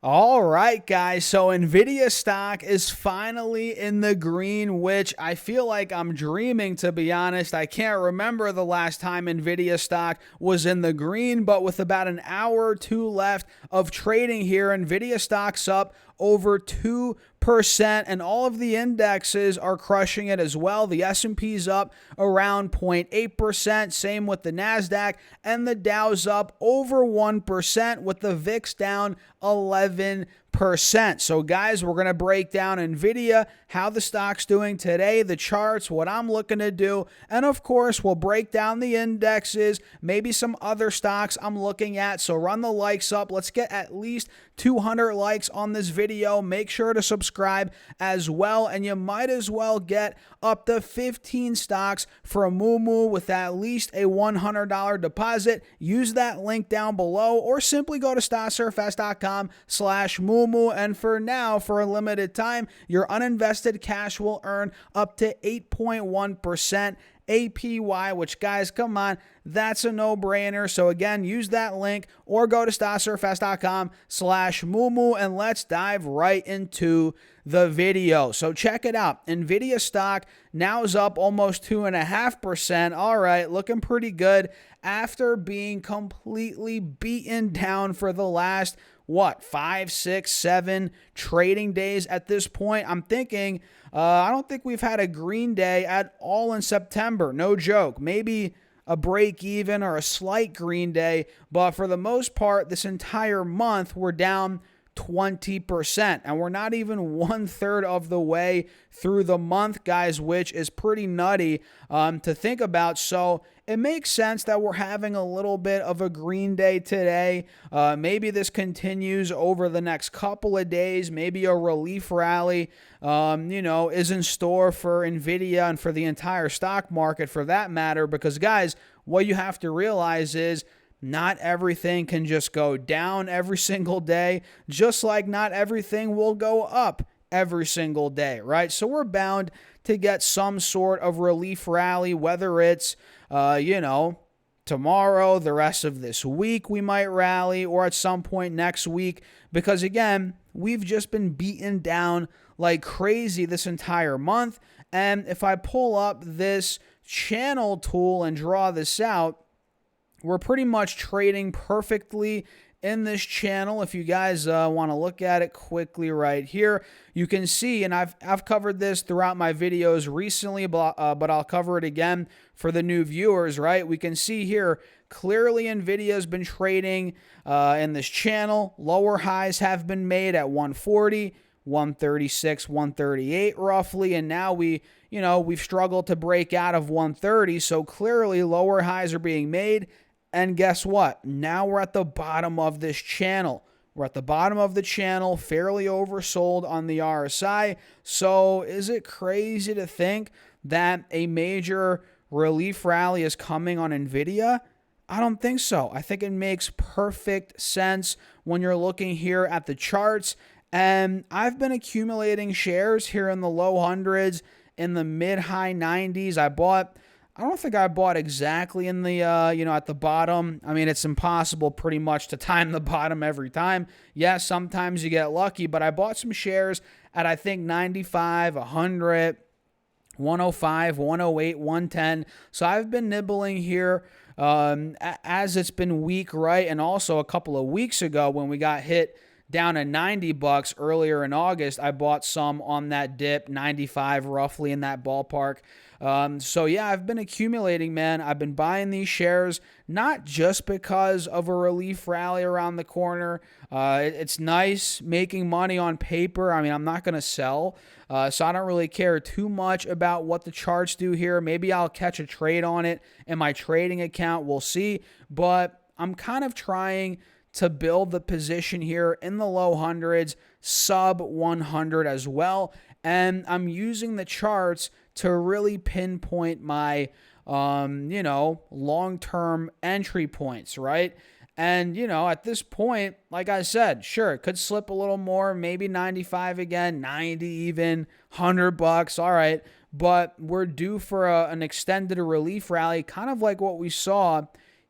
All right, guys. So Nvidia stock is finally in the green, which I feel like I'm dreaming, to be honest. I can't remember the last time Nvidia stock was in the green, but with about an hour or two left of trading here, Nvidia stock's up over 2%, and all of the indexes are crushing it as well. The S&P's up around 0.8%, same with the Nasdaq, and the Dow's up over 1% with the VIX down 11%. So guys, we're going to break down Nvidia, how the stock's doing today, the charts, what I'm looking to do, and of course, we'll break down the indexes, maybe some other stocks I'm looking at. So run the likes up. Let's get at least 200 likes on this video. Make sure to subscribe as well, and you might as well get up to 15 stocks for a moo with at least a $100 deposit. Use that link down below, or simply go to stocksurfs.com/moo. And for now, for a limited time, your uninvested cash will earn up to 8.1% APY, which, guys, come on, that's a no-brainer. So again, use that link or go to stocksurfs.com/moo, and let's dive right into the video. So check it out. Nvidia stock now is up almost 2.5%. All right, looking pretty good after being completely beaten down for the last 5, 6, 7 trading days at this point. I'm thinking, I don't think we've had a green day at all in September. No joke. Maybe a break even or a slight green day, but for the most part, this entire month, we're down 20%, and we're not even 1/3 of the way through the month, guys, which is pretty nutty to think about. So it makes sense that we're having a little bit of a green day today. Maybe this continues over the next couple of days. Maybe a relief rally is in store for Nvidia and for the entire stock market, for that matter, because, guys, what you have to realize is not everything can just go down every single day, just like not everything will go up every single day, right? So we're bound to get some sort of relief rally, whether it's, tomorrow, the rest of this week we might rally, or at some point next week, because again, we've just been beaten down like crazy this entire month. And if I pull up this channel tool and draw this out, we're pretty much trading perfectly in this channel. If you guys want to look at it quickly right here, you can see, and I've covered this throughout my videos recently, but I'll cover it again for the new viewers, right? We can see here clearly Nvidia has been trading in this channel. Lower highs have been made at 140, 136, 138 roughly, and now we've struggled to break out of 130, so clearly lower highs are being made. And guess what? Now we're at the bottom of this channel. We're at the bottom of the channel, fairly oversold on the RSI. So is it crazy to think that a major relief rally is coming on Nvidia? I don't think so. I think it makes perfect sense when you're looking here at the charts. And I've been accumulating shares here in the low hundreds, in the mid-high 90s. I don't think I bought exactly in the, at the bottom. I mean, it's impossible pretty much to time the bottom every time. Yes, sometimes you get lucky, but I bought some shares at, I think, 95, 100, 105, 108, 110. So I've been nibbling here as it's been weak, right? And also a couple of weeks ago when we got hit down at $90 earlier in August, I bought some on that dip, 95 roughly, in that ballpark. So yeah, I've been accumulating, man. I've been buying these shares, not just because of a relief rally around the corner. It's nice making money on paper. I mean, I'm not going to sell, so I don't really care too much about what the charts do here. Maybe I'll catch a trade on it in my trading account. We'll see, but I'm kind of trying to build the position here in the low hundreds, sub 100 as well. And I'm using the charts to really pinpoint my, long-term entry points, right? And, at this point, like I said, sure, it could slip a little more, maybe 95 again, 90 even, $100, all right. But we're due for an extended relief rally, kind of like what we saw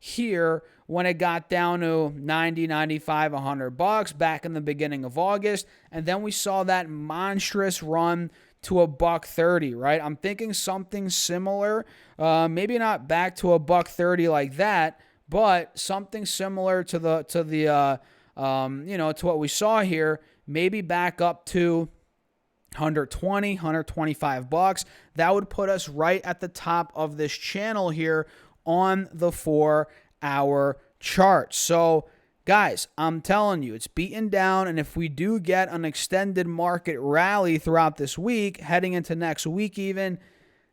here when it got down to 90, 95, 100 bucks back in the beginning of August. And then we saw that monstrous run to $1.30, right? I'm thinking something similar, maybe not back to $1.30 like that, but something similar to the to what we saw here, maybe back up to 120, 125 bucks. That would put us right at the top of this channel here on the 4-hour chart. So guys, I'm telling you, it's beaten down, and if we do get an extended market rally throughout this week, heading into next week even,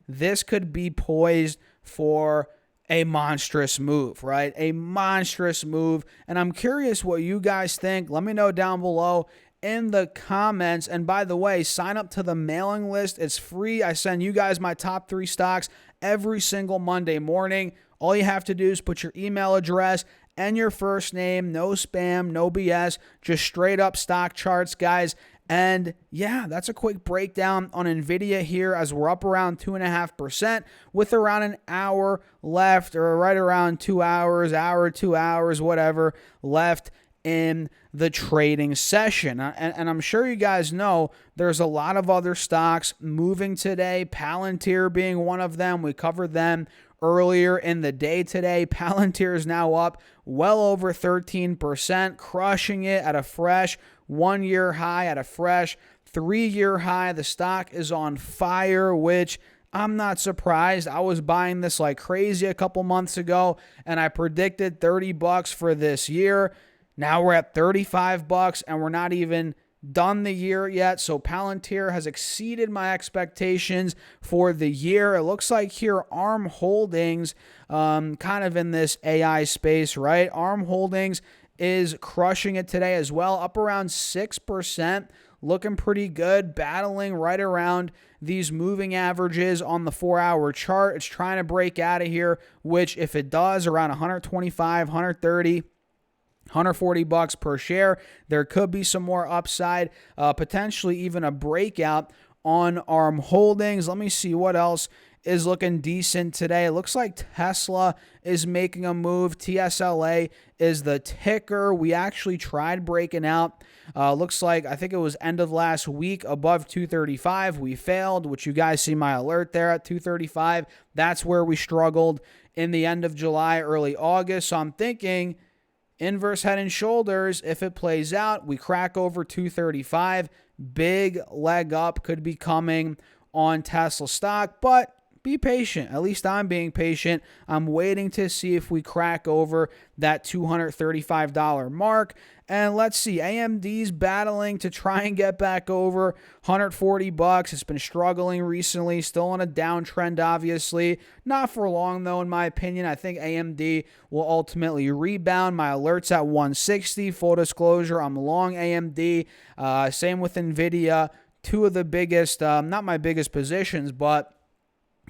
this could be poised for a monstrous move, right? A monstrous move. And I'm curious what you guys think. Let me know down below in the comments. And by the way, sign up to the mailing list. It's free. I send you guys my top 3 stocks every single Monday morning. All you have to do is put your email address and your first name. No spam, no BS, just straight up stock charts, guys. And yeah, that's a quick breakdown on Nvidia here as we're up around 2.5% with around an hour left, or right around 2 hours, 2 hours, whatever, left in the trading session. And I'm sure you guys know there's a lot of other stocks moving today, Palantir being one of them. We covered them earlier in the day today. Palantir is now up well over 13%, crushing it at a fresh 1-year high, at a fresh 3-year high. The stock is on fire, which I'm not surprised. I was buying this like crazy a couple months ago, and I predicted 30 bucks for this year. Now we're at 35 bucks, and we're not even done the year yet. So Palantir has exceeded my expectations for the year. It looks like here ARM Holdings, kind of in this AI space, right? ARM Holdings is crushing it today as well, up around 6%, looking pretty good, battling right around these moving averages on the 4-hour chart. It's trying to break out of here, which if it does, around 125, 130, 140 bucks per share, there could be some more upside, potentially even a breakout on ARM Holdings. Let me see what else is looking decent today. It looks like Tesla is making a move. TSLA is the ticker. We actually tried breaking out. Looks like, I think it was end of last week, above 235. We failed, which you guys see my alert there at 235. That's where we struggled in the end of July, early August. So I'm thinking inverse head and shoulders. If it plays out, we crack over 235. Big leg up could be coming on Tesla stock, but be patient. At least I'm being patient. I'm waiting to see if we crack over that $235 mark. And let's see, AMD's battling to try and get back over 140 bucks. It's been struggling recently, still on a downtrend, obviously. Not for long, though, in my opinion. I think AMD will ultimately rebound. My alert's at 160. Full disclosure, I'm long AMD. Same with Nvidia. Two of the biggest, not my biggest positions, but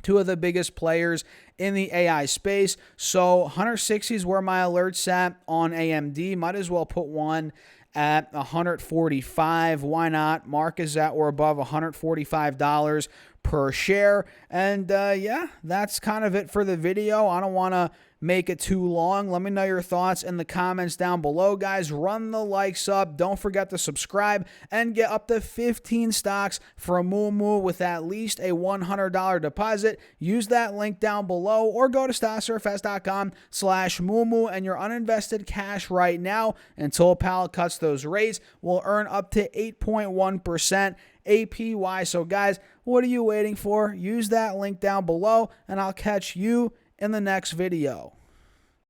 two of the biggest players in the AI space. So 160 is where my alert's at on AMD. Might as well put one at 145. Why not? Mark is at or above $145 per share. And yeah, that's kind of it for the video. I don't want to make it too long. Let me know your thoughts in the comments down below, guys. Run the likes up. Don't forget to subscribe and get up to 15 stocks for a moo with at least a $100 deposit. Use that link down below or go to stocksurfs.com/moo and your uninvested cash right now until Powell cuts those rates will earn up to 8.1% APY. So guys, what are you waiting for? Use that link down below and I'll catch you in the next video.